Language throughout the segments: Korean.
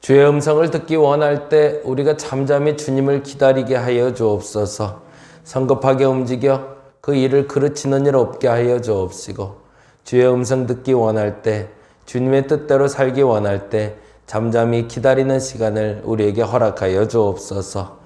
주의 음성을 듣기 원할 때 우리가 잠잠히 주님을 기다리게 하여 주옵소서. 성급하게 움직여 그 일을 그르치는 일 없게 하여 주옵시고, 주의 음성 듣기 원할 때, 주님의 뜻대로 살기 원할 때 잠잠히 기다리는 시간을 우리에게 허락하여 주옵소서.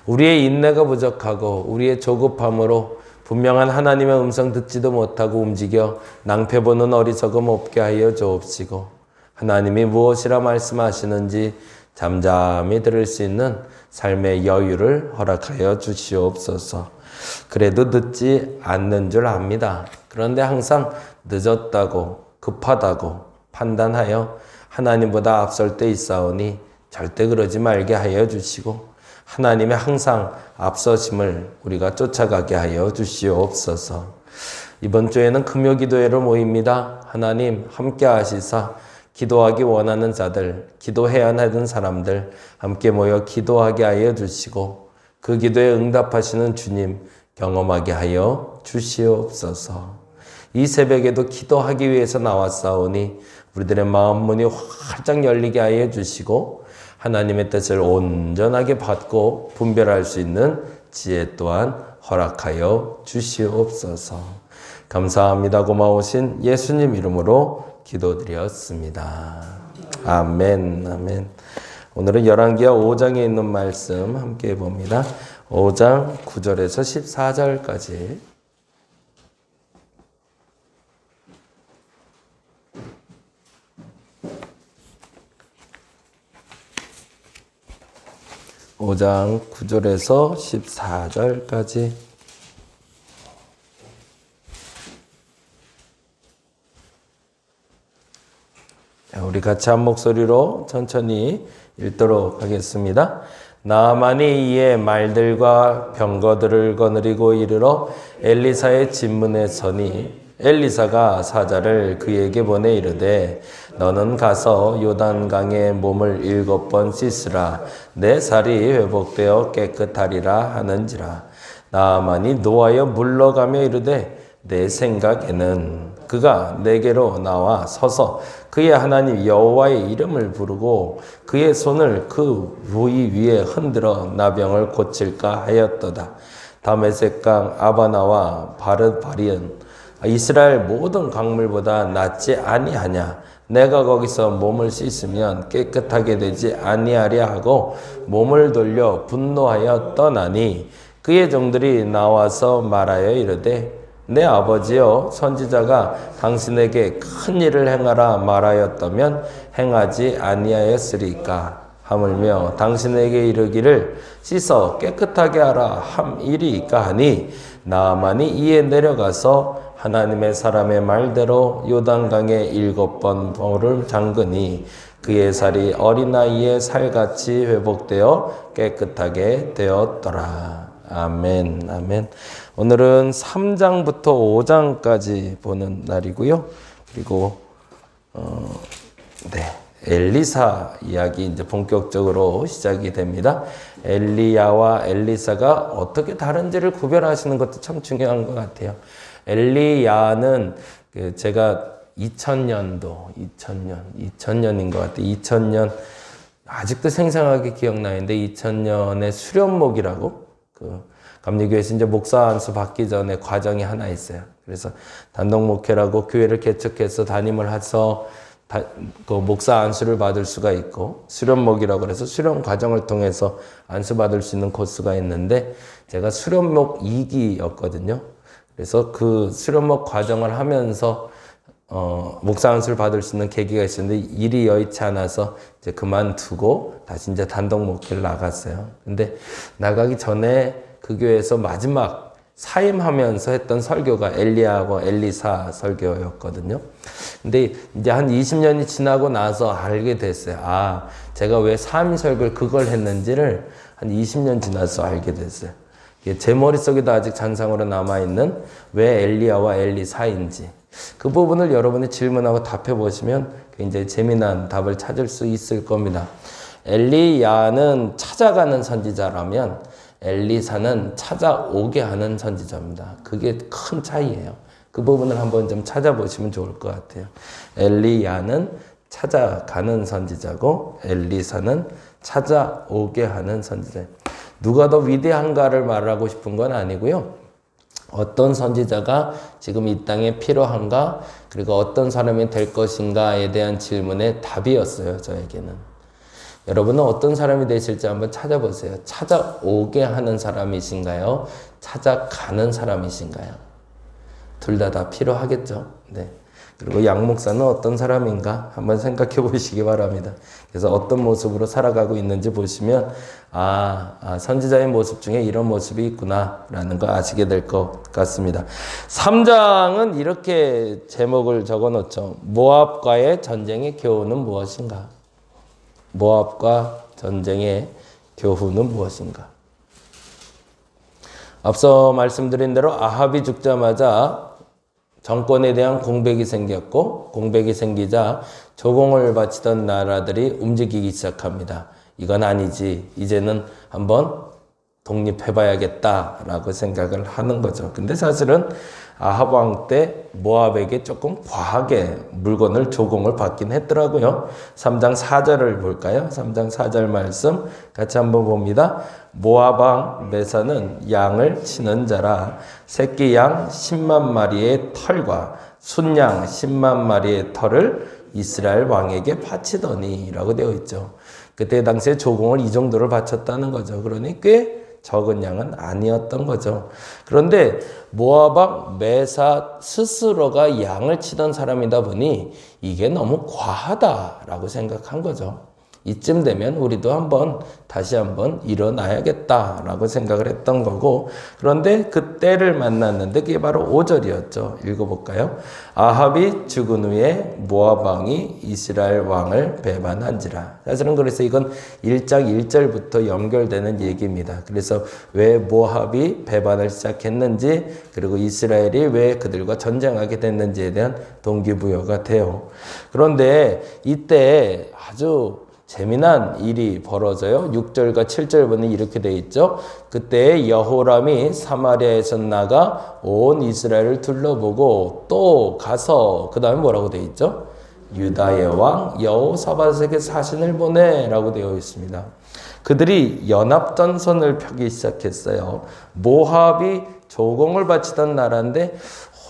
우리의 인내가 부족하고 우리의 조급함으로 분명한 하나님의 음성 듣지도 못하고 움직여 낭패 보는 어리석음 없게 하여 주옵시고, 하나님이 무엇이라 말씀하시는지 잠잠히 들을 수 있는 삶의 여유를 허락하여 주시옵소서. 그래도 늦지 않는 줄 압니다. 그런데 항상 늦었다고 급하다고 판단하여 하나님보다 앞설 때 있사오니 절대 그러지 말게 하여 주시고, 하나님의 항상 앞서심을 우리가 쫓아가게 하여 주시옵소서. 이번 주에는 금요기도회로 모입니다. 하나님 함께 하시사 기도하기 원하는 자들, 기도해야 하는 사람들 함께 모여 기도하게 하여 주시고, 그 기도에 응답하시는 주님 경험하게 하여 주시옵소서. 이 새벽에도 기도하기 위해서 나왔사오니 우리들의 마음 문이 활짝 열리게 하여 주시고, 하나님의 뜻을 온전하게 받고 분별할 수 있는 지혜 또한 허락하여 주시옵소서. 감사합니다. 고마우신 예수님 이름으로 기도드렸습니다. 아멘, 아멘. 오늘은 열왕기하 5장에 있는 말씀 함께 봅니다. 5장 9절에서 14절까지. 오장 9절에서 14절까지. 우리 같이 한 목소리로 천천히 읽도록 하겠습니다. 나아만이 이에 말들과 병거들을 거느리고 이르러 엘리사의 집문에 서니, 엘리사가 사자를 그에게 보내 이르되 너는 가서 요단강에 몸을 7번 씻으라. 내 살이 회복되어 깨끗하리라 하는지라. 나아만이 노하여 물러가며 이르되 내 생각에는 그가 내게로 나와 서서 그의 하나님 여호와의 이름을 부르고 그의 손을 그 부위 위에 흔들어 나병을 고칠까 하였도다. 다메섹강 아바나와 바르바리은 이스라엘 모든 강물보다 낫지 아니하냐. 내가 거기서 몸을 씻으면 깨끗하게 되지 아니하랴 하고 몸을 돌려 분노하여 떠나니, 그의 종들이 나와서 말하여 이르되 내 아버지여, 선지자가 당신에게 큰 일을 행하라 말하였다면 행하지 아니하였으리까. 하물며 당신에게 이르기를 씻어 깨끗하게 하라 함이리까 하니, 나아만이 이에 내려가서 하나님의 사람의 말대로 요단강에 7번 볼을 잠그니 그의 살이 어린아이의 살같이 회복되어 깨끗하게 되었더라. 아멘, 아멘. 오늘은 3장부터 5장까지 보는 날이고요. 그리고 엘리사 이야기 이제 본격적으로 시작이 됩니다. 엘리야와 엘리사가 어떻게 다른지를 구별하시는 것도 참 중요한 것 같아요. 엘리야는 제가 2000년인 것 같아요. 2000년 아직도 생생하게 기억나는데 2000년에 수련목이라고 감리교회에서 이제 목사 안수 받기 전에 과정이 하나 있어요. 그래서 단독 목회라고 교회를 개척해서 담임을 해서 그 목사 안수를 받을 수가 있고, 수련목이라고 해서 수련 과정을 통해서 안수 받을 수 있는 코스가 있는데 제가 수련목 2기였거든요. 그래서 그 수련목 과정을 하면서 목사 안수를 받을 수 있는 계기가 있었는데 일이 여의치 않아서 이제 그만두고 다시 이제 단독 목회를 나갔어요. 근데 나가기 전에 그 교회에서 마지막 사임하면서 했던 설교가 엘리야하고 엘리사 설교였거든요. 근데 이제 한 20년이 지나고 나서 알게 됐어요. 아, 제가 왜 사임 설교를 그걸 했는지를 한 20년 지나서 알게 됐어요. 제 머릿속에도 아직 잔상으로 남아있는 왜 엘리야와 엘리사인지, 그 부분을 여러분이 질문하고 답해 보시면 굉장히 재미난 답을 찾을 수 있을 겁니다. 엘리야는 찾아가는 선지자라면 엘리사는 찾아오게 하는 선지자입니다. 그게 큰 차이예요. 그 부분을 한번 좀 찾아보시면 좋을 것 같아요. 엘리야는 찾아가는 선지자고 엘리사는 찾아오게 하는 선지자. 누가 더 위대한가를 말하고 싶은 건 아니고요. 어떤 선지자가 지금 이 땅에 필요한가, 그리고 어떤 사람이 될 것인가에 대한 질문의 답이었어요, 저에게는. 여러분은 어떤 사람이 되실지 한번 찾아보세요. 찾아오게 하는 사람이신가요? 찾아가는 사람이신가요? 둘 다 필요하겠죠. 네. 그리고 양 목사는 어떤 사람인가 한번 생각해 보시기 바랍니다. 그래서 어떤 모습으로 살아가고 있는지 보시면 선지자의 모습 중에 이런 모습이 있구나라는 거 아시게 될 것 같습니다. 3장은 이렇게 제목을 적어놓죠. 모압과의 전쟁의 교훈은 무엇인가? 모압과 전쟁의 교훈은 무엇인가? 앞서 말씀드린 대로 아합이 죽자마자 정권에 대한 공백이 생겼고, 공백이 생기자 조공을 바치던 나라들이 움직이기 시작합니다. 이건 아니지. 이제는 한번 독립해봐야겠다라고 생각을 하는 거죠. 근데 사실은 아합 왕 때 모압에게 조금 과하게 물건을 조공을 받긴 했더라고요. 3장 4절을 볼까요? 3장 4절 말씀 같이 한번 봅니다. 모압 왕 메사는 양을 치는 자라 새끼 양 10만 마리의 털과 순양 10만 마리의 털을 이스라엘 왕에게 바치더니 라고 되어 있죠. 그때 당시에 조공을 이 정도를 바쳤다는 거죠. 그러니 꽤 적은 양은 아니었던 거죠. 그런데 모압 왕 메사 스스로가 양을 치던 사람이다 보니 이게 너무 과하다라고 생각한 거죠. 이쯤 되면 우리도 다시 한번 일어나야겠다라고 생각을 했던 거고, 그런데 그 때를 만났는데 그게 바로 5절이었죠. 읽어볼까요? 아합이 죽은 후에 모압 왕이 이스라엘 왕을 배반한지라. 사실은 그래서 이건 1장 1절부터 연결되는 얘기입니다. 그래서 왜 모압이 배반을 시작했는지, 그리고 이스라엘이 왜 그들과 전쟁하게 됐는지에 대한 동기부여가 돼요. 그런데 이때 아주 재미난 일이 벌어져요. 6절과 7절 보면 이렇게 되어 있죠. 그때 여호람이 사마리아에서 나가 온 이스라엘을 둘러보고 또 가서 그 다음에 뭐라고 되어 있죠? 유다의 왕 여호사밧에게 사신을 보내라고 되어 있습니다. 그들이 연합전선을 펴기 시작했어요. 모압이 조공을 바치던 나라인데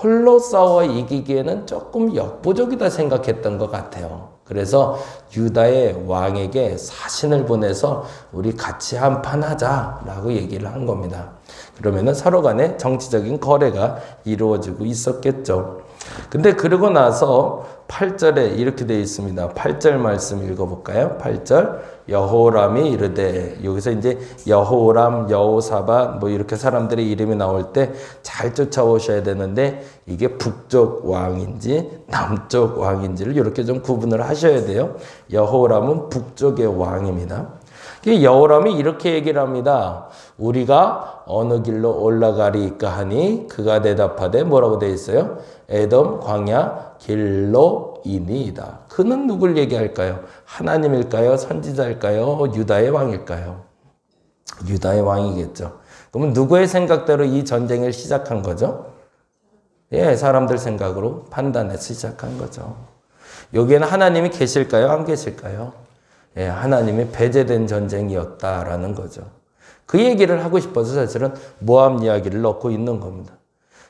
홀로 싸워 이기기에는 조금 역부족이다 생각했던 것 같아요. 그래서 유다의 왕에게 사신을 보내서 우리 같이 한판 하자라고 얘기를 한 겁니다. 그러면은 서로 간에 정치적인 거래가 이루어지고 있었겠죠. 근데 그러고 나서 8절에 이렇게 되어 있습니다. 8절 말씀 읽어볼까요? 8절 여호람이 이르되, 여기서 이제 여호람, 여호사밧 뭐 이렇게 사람들의 이름이 나올 때 잘 쫓아오셔야 되는데 이게 북쪽 왕인지 남쪽 왕인지를 이렇게 좀 구분을 하셔야 돼요. 여호람은 북쪽의 왕입니다. 여호람이 이렇게 얘기를 합니다. 우리가 어느 길로 올라가리까 하니 그가 대답하되 뭐라고 되어 있어요? 에돔 광야 길로이니이다. 그는 누굴 얘기할까요? 하나님일까요? 선지자일까요? 유다의 왕일까요? 유다의 왕이겠죠. 그러면 누구의 생각대로 이 전쟁을 시작한 거죠? 예, 사람들 생각으로 판단해서 시작한 거죠. 여기에는 하나님이 계실까요? 안 계실까요? 예, 하나님이 배제된 전쟁이었다라는 거죠. 그 얘기를 하고 싶어서 사실은 모압 이야기를 넣고 있는 겁니다.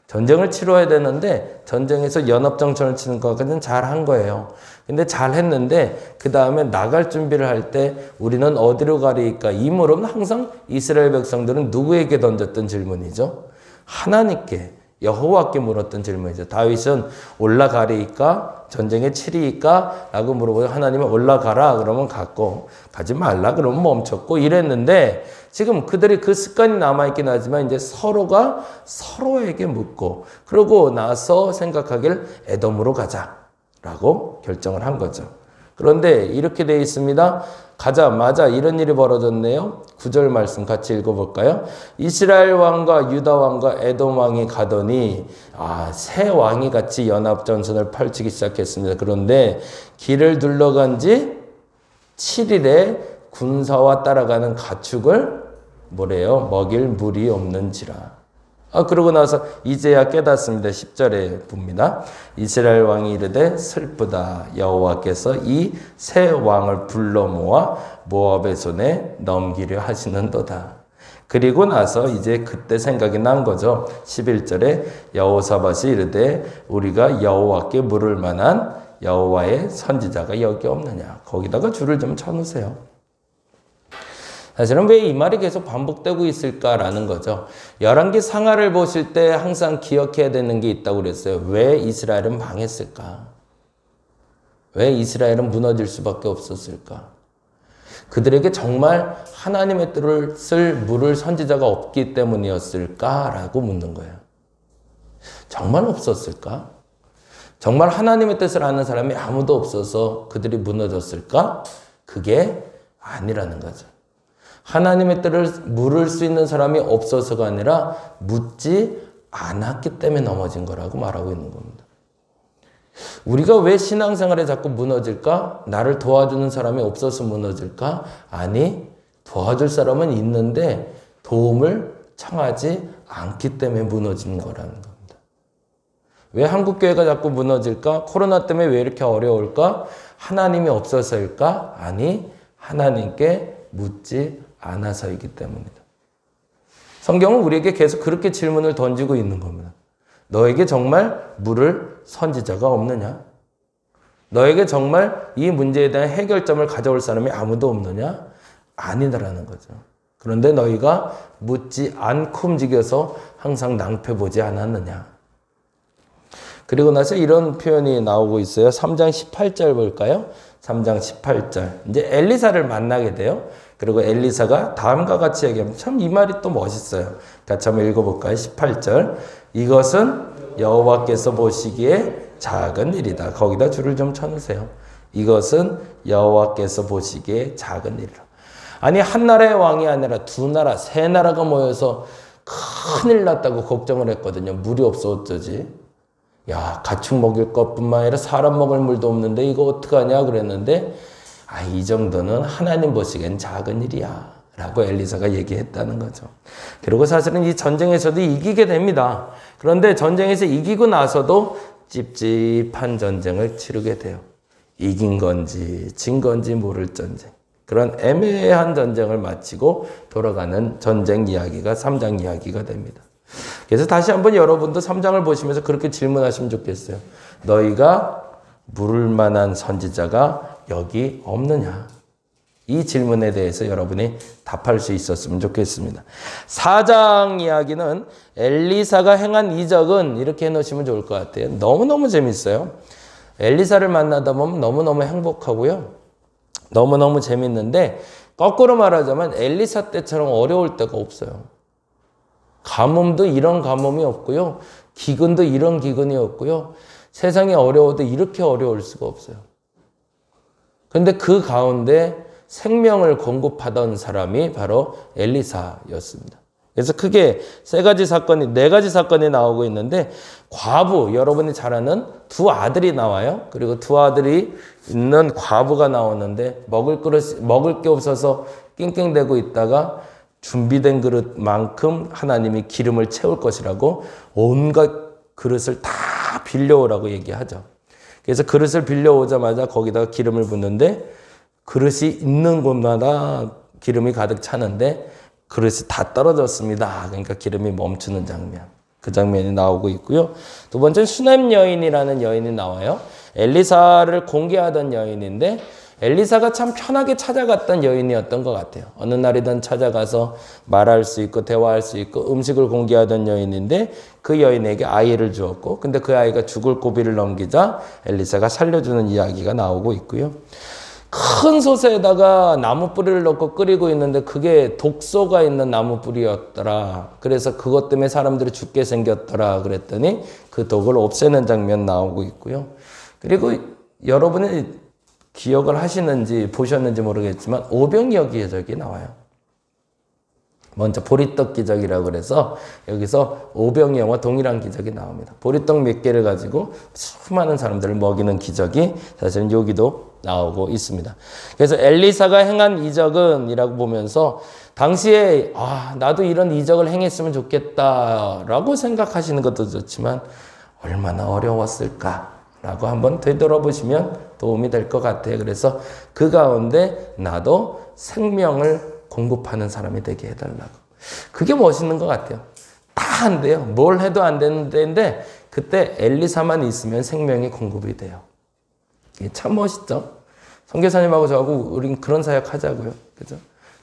전쟁을 치러야 되는데 전쟁에서 연합정전을 치는 것까지는 잘한 거예요. 근데 잘했는데 그 다음에 나갈 준비를 할 때 우리는 어디로 가리까? 이 물음은 항상 이스라엘 백성들은 누구에게 던졌던 질문이죠? 하나님께, 여호와께 물었던 질문이죠. 다윗은 올라가리까? 전쟁에 치리까? 라고 물어보고 하나님은 올라가라 그러면 갔고, 가지 말라 그러면 멈췄고 이랬는데, 지금 그들이 그 습관이 남아있긴 하지만 이제 서로가 서로에게 묻고 그러고 나서 생각하길 에돔으로 가자라고 결정을 한 거죠. 그런데 이렇게 되어 있습니다. 가자마자 이런 일이 벌어졌네요. 9절 말씀 같이 읽어볼까요? 이스라엘 왕과 유다 왕과 에돔 왕이 가더니 세 왕이 같이 연합전선을 펼치기 시작했습니다. 그런데 길을 둘러간 지 7일에 군사와 따라가는 가축을 뭐래요? 먹일 물이 없는지라. 그러고 나서 이제야 깨닫습니다. 10절에 봅니다. 이스라엘 왕이 이르되 슬프다. 여호와께서 이 세 왕을 불러 모아 모압의 손에 넘기려 하시는도다. 그리고 나서 이제 그때 생각이 난 거죠. 11절에 여호사밧이 이르되 우리가 여호와께 물을 만한 여호와의 선지자가 여기 없느냐. 거기다가 줄을 좀 쳐놓으세요. 사실은 왜 이 말이 계속 반복되고 있을까라는 거죠. 열왕기 상하를 보실 때 항상 기억해야 되는 게 있다고 그랬어요. 왜 이스라엘은 망했을까? 왜 이스라엘은 무너질 수밖에 없었을까? 그들에게 정말 하나님의 뜻을 물을 선지자가 없기 때문이었을까라고 묻는 거예요. 정말 없었을까? 정말 하나님의 뜻을 아는 사람이 아무도 없어서 그들이 무너졌을까? 그게 아니라는 거죠. 하나님의 뜻을 물을 수 있는 사람이 없어서가 아니라 묻지 않았기 때문에 넘어진 거라고 말하고 있는 겁니다. 우리가 왜 신앙생활에 자꾸 무너질까? 나를 도와주는 사람이 없어서 무너질까? 아니, 도와줄 사람은 있는데 도움을 청하지 않기 때문에 무너지는 거라는 겁니다. 왜 한국교회가 자꾸 무너질까? 코로나 때문에 왜 이렇게 어려울까? 하나님이 없어서일까? 아니, 하나님께 묻지 않아서이기 때문이다. 성경은 우리에게 계속 그렇게 질문을 던지고 있는 겁니다. 너에게 정말 물을 선지자가 없느냐? 너에게 정말 이 문제에 대한 해결점을 가져올 사람이 아무도 없느냐? 아니다라는 거죠. 그런데 너희가 묻지 않고 움직여서 항상 낭패 보지 않았느냐? 그리고 나서 이런 표현이 나오고 있어요. 3장 18절 볼까요? 3장 18절. 이제 엘리사를 만나게 돼요. 그리고 엘리사가 다음과 같이 얘기하면 참 이 말이 또 멋있어요. 같이 한번 읽어볼까요? 18절. 이것은 여호와께서 보시기에 작은 일이다. 거기다 줄을 좀 쳐놓으세요. 이것은 여호와께서 보시기에 작은 일이라. 아니 한 나라의 왕이 아니라 두 나라, 세 나라가 모여서 큰일 났다고 걱정을 했거든요. 물이 없어 어쩌지? 야, 가축 먹일 것뿐만 아니라 사람 먹을 물도 없는데 이거 어떡하냐 그랬는데 이 정도는 하나님 보시기엔 작은 일이야 라고 엘리사가 얘기했다는 거죠. 그리고 사실은 이 전쟁에서도 이기게 됩니다. 그런데 전쟁에서 이기고 나서도 찝찝한 전쟁을 치르게 돼요. 이긴 건지 진 건지 모를 전쟁. 그런 애매한 전쟁을 마치고 돌아가는 전쟁 이야기가 3장 이야기가 됩니다. 그래서 다시 한번 여러분도 3장을 보시면서 그렇게 질문하시면 좋겠어요. 너희가 물을 만한 선지자가 여기 없느냐? 이 질문에 대해서 여러분이 답할 수 있었으면 좋겠습니다. 4장 이야기는 엘리사가 행한 이적은 이렇게 해놓으시면 좋을 것 같아요. 너무너무 재밌어요. 엘리사를 만나다 보면 너무너무 행복하고요. 너무너무 재밌는데 거꾸로 말하자면 엘리사 때처럼 어려울 때가 없어요. 가뭄도 이런 가뭄이 없고요. 기근도 이런 기근이 없고요. 세상이 어려워도 이렇게 어려울 수가 없어요. 그런데 그 가운데 생명을 공급하던 사람이 바로 엘리사였습니다. 그래서 크게 네 가지 사건이 나오고 있는데 과부, 여러분이 잘 아는 두 아들이 나와요. 그리고 두 아들이 있는 과부가 나오는데 먹을 게 없어서 낑낑대고 있다가 준비된 그릇만큼 하나님이 기름을 채울 것이라고 온갖 그릇을 다 빌려오라고 얘기하죠. 그래서 그릇을 빌려오자마자 거기다가 기름을 붓는데 그릇이 있는 곳마다 기름이 가득 차는데 그릇이 다 떨어졌습니다. 그러니까 기름이 멈추는 장면. 그 장면이 나오고 있고요. 두 번째는 수넴 여인이라는 여인이 나와요. 엘리사를 공개하던 여인인데 엘리사가 참 편하게 찾아갔던 여인이었던 것 같아요. 어느 날이든 찾아가서 말할 수 있고 대화할 수 있고 음식을 공개하던 여인인데 그 여인에게 아이를 주었고 근데 그 아이가 죽을 고비를 넘기자 엘리사가 살려주는 이야기가 나오고 있고요. 큰 솥에다가 나무 뿌리를 넣고 끓이고 있는데 그게 독소가 있는 나무 뿌리였더라. 그래서 그것 때문에 사람들이 죽게 생겼더라. 그랬더니 그 독을 없애는 장면 나오고 있고요. 그리고 여러분이 기억을 하시는지 보셨는지 모르겠지만 오병이어 기적이 나와요. 먼저 보리떡 기적이라고 그래서 여기서 오병이 어와 동일한 기적이 나옵니다. 보리떡 몇 개를 가지고 수많은 사람들을 먹이는 기적이 사실은 여기도 나오고 있습니다. 그래서 엘리사가 행한 이적은 이라고 보면서 당시에 나도 이런 이적을 행했으면 좋겠다라고 생각하시는 것도 좋지만 얼마나 어려웠을까라고 한번 되돌아보시면 도움이 될 것 같아요. 그래서 그 가운데 나도 생명을 공급하는 사람이 되게 해달라고. 그게 멋있는 것 같아요. 다 안 돼요. 뭘 해도 안 되는데 그때 엘리사만 있으면 생명이 공급이 돼요. 이게 참 멋있죠. 선교사님하고 저하고 우린 그런 사역 하자고요. 그죠?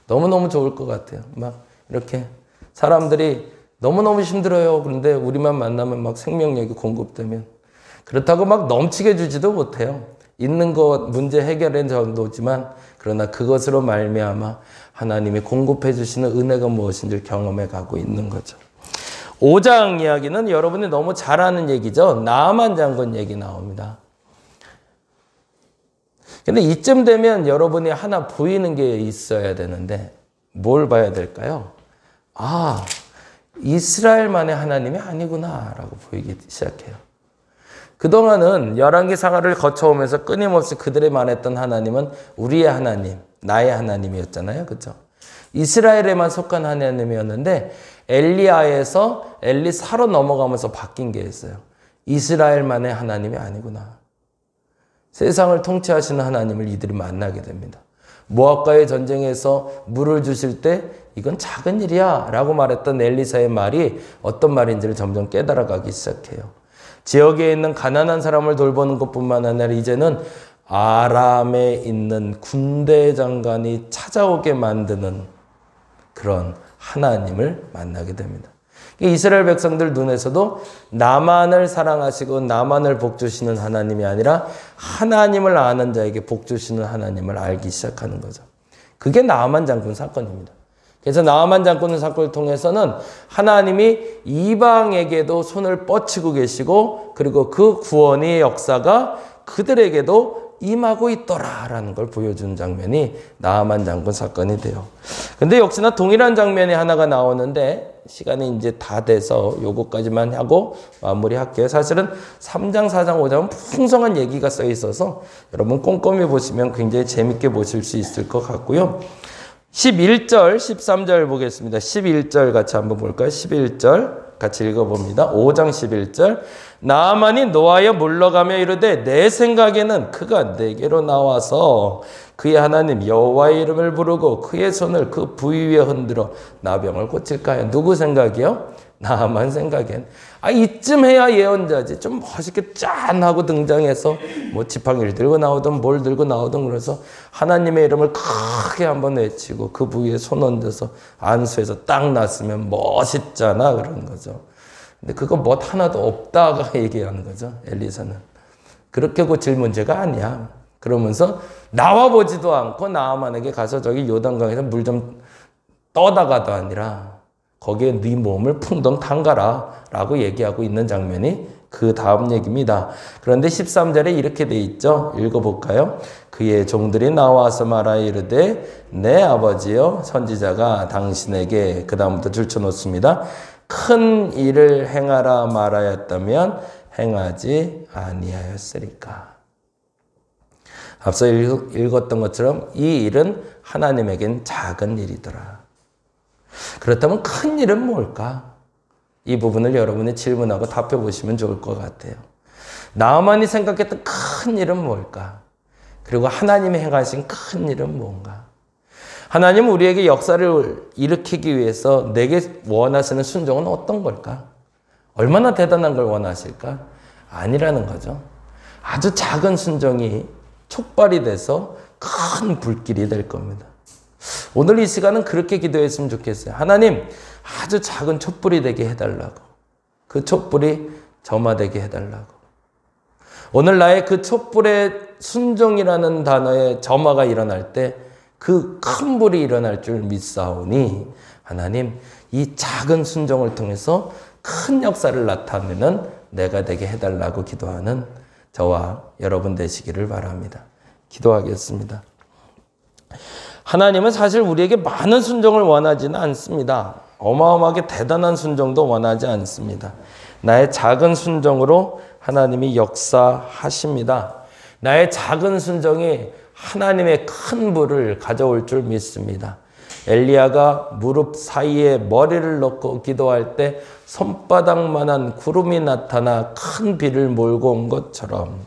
너무너무 좋을 것 같아요. 막 이렇게 사람들이 너무너무 힘들어요. 그런데 우리만 만나면 막 생명력이 공급되면 그렇다고 막 넘치게 주지도 못해요. 있는 것 문제 해결의 정도지만 그러나 그것으로 말미암아 하나님이 공급해 주시는 은혜가 무엇인지를 경험해 가고 있는 거죠. 5장 이야기는 여러분이 너무 잘 아는 얘기죠. 나아만 장군 얘기 나옵니다. 근데 이쯤 되면 여러분이 하나 보이는 게 있어야 되는데 뭘 봐야 될까요? 이스라엘만의 하나님이 아니구나 라고 보이기 시작해요. 그동안은 열왕기 상하를 거쳐오면서 끊임없이 그들이 말했던 하나님은 우리의 하나님, 나의 하나님이었잖아요. 그렇죠? 이스라엘에만 속한 하나님이었는데 엘리야에서 엘리사로 넘어가면서 바뀐 게 있어요. 이스라엘만의 하나님이 아니구나. 세상을 통치하시는 하나님을 이들이 만나게 됩니다. 모압과의 전쟁에서 물을 주실 때 이건 작은 일이야 라고 말했던 엘리사의 말이 어떤 말인지를 점점 깨달아가기 시작해요. 지역에 있는 가난한 사람을 돌보는 것뿐만 아니라 이제는 아람에 있는 군대 장관이 찾아오게 만드는 그런 하나님을 만나게 됩니다. 이스라엘 백성들 눈에서도 나만을 사랑하시고 나만을 복주시는 하나님이 아니라 하나님을 아는 자에게 복주시는 하나님을 알기 시작하는 거죠. 그게 나아만 장군 사건입니다. 그래서 나아만 장군 사건을 통해서는 하나님이 이방에게도 손을 뻗치고 계시고 그리고 그 구원의 역사가 그들에게도 임하고 있더라라는 걸 보여주는 장면이 나아만 장군 사건이 돼요. 근데 역시나 동일한 장면이 하나가 나오는데 시간이 이제 다 돼서 요거까지만 하고 마무리할게요. 사실은 3장, 4장, 5장은 풍성한 얘기가 써 있어서 여러분 꼼꼼히 보시면 굉장히 재밌게 보실 수 있을 것 같고요. 11절, 13절 보겠습니다. 11절 같이 한번 볼까요? 11절 같이 읽어봅니다. 5장 11절. 나아만이 노하여 물러가며 이르되 내 생각에는 그가 내게로 나와서 그의 하나님 여호와의 이름을 부르고 그의 손을 그 부위 위에 흔들어 나병을 고칠까 하여. 누구 생각이요? 나아만 생각엔. 이쯤 해야 예언자지. 좀 멋있게 짠 하고 등장해서 뭐 지팡이를 들고 나오든 뭘 들고 나오든 그래서 하나님의 이름을 크게 한번 외치고 그 부위에 손 얹어서 안수해서 딱 났으면 멋있잖아 그런 거죠. 근데 그거 뭐 하나도 없다가 얘기하는 거죠. 엘리사는. 그렇게 고칠 문제가 아니야. 그러면서 나와보지도 않고 나아만에게 가서 저기 요단강에서 물 좀 떠다가도 아니라 거기에 네 몸을 풍덩 담가라 라고 얘기하고 있는 장면이 그 다음 얘기입니다. 그런데 13절에 이렇게 돼 있죠. 읽어볼까요? 그의 종들이 나와서 말하여 이르되 내 아버지여 선지자가 당신에게 그 다음부터 줄쳐놓습니다. 큰 일을 행하라 말하였다면 행하지 아니하였으리까. 앞서 읽었던 것처럼 이 일은 하나님에겐 작은 일이더라. 그렇다면 큰 일은 뭘까? 이 부분을 여러분이 질문하고 답해 보시면 좋을 것 같아요. 나만이 생각했던 큰 일은 뭘까? 그리고 하나님이 행하신 큰 일은 뭔가? 하나님은 우리에게 역사를 일으키기 위해서 내게 원하시는 순종은 어떤 걸까? 얼마나 대단한 걸 원하실까? 아니라는 거죠. 아주 작은 순종이 촉발이 돼서 큰 불길이 될 겁니다. 오늘 이 시간은 그렇게 기도했으면 좋겠어요. 하나님, 아주 작은 촛불이 되게 해달라고. 그 촛불이 점화되게 해달라고. 오늘 나의 그 촛불의 순종이라는 단어의 점화가 일어날 때 그 큰 불이 일어날 줄 믿사오니 하나님, 이 작은 순종을 통해서 큰 역사를 나타내는 내가 되게 해달라고 기도하는 저와 여러분 되시기를 바랍니다. 기도하겠습니다. 하나님은 사실 우리에게 많은 순종을 원하지는 않습니다. 어마어마하게 대단한 순종도 원하지 않습니다. 나의 작은 순종으로 하나님이 역사하십니다. 나의 작은 순종이 하나님의 큰 부를 가져올 줄 믿습니다. 엘리야가 무릎 사이에 머리를 넣고 기도할 때 손바닥만한 구름이 나타나 큰 비를 몰고 온 것처럼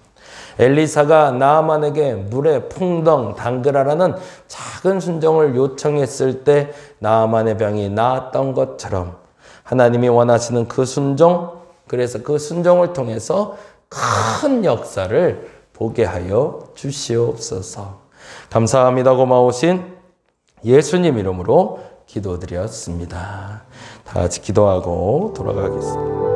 엘리사가 나아만에게 물에 풍덩 담그라라는 작은 순종을 요청했을 때 나아만의 병이 나았던 것처럼 하나님이 원하시는 그 순종, 그래서 그 순종을 통해서 큰 역사를 보게 하여 주시옵소서. 감사합니다. 고마우신 예수님 이름으로 기도드렸습니다. 다 같이 기도하고 돌아가겠습니다.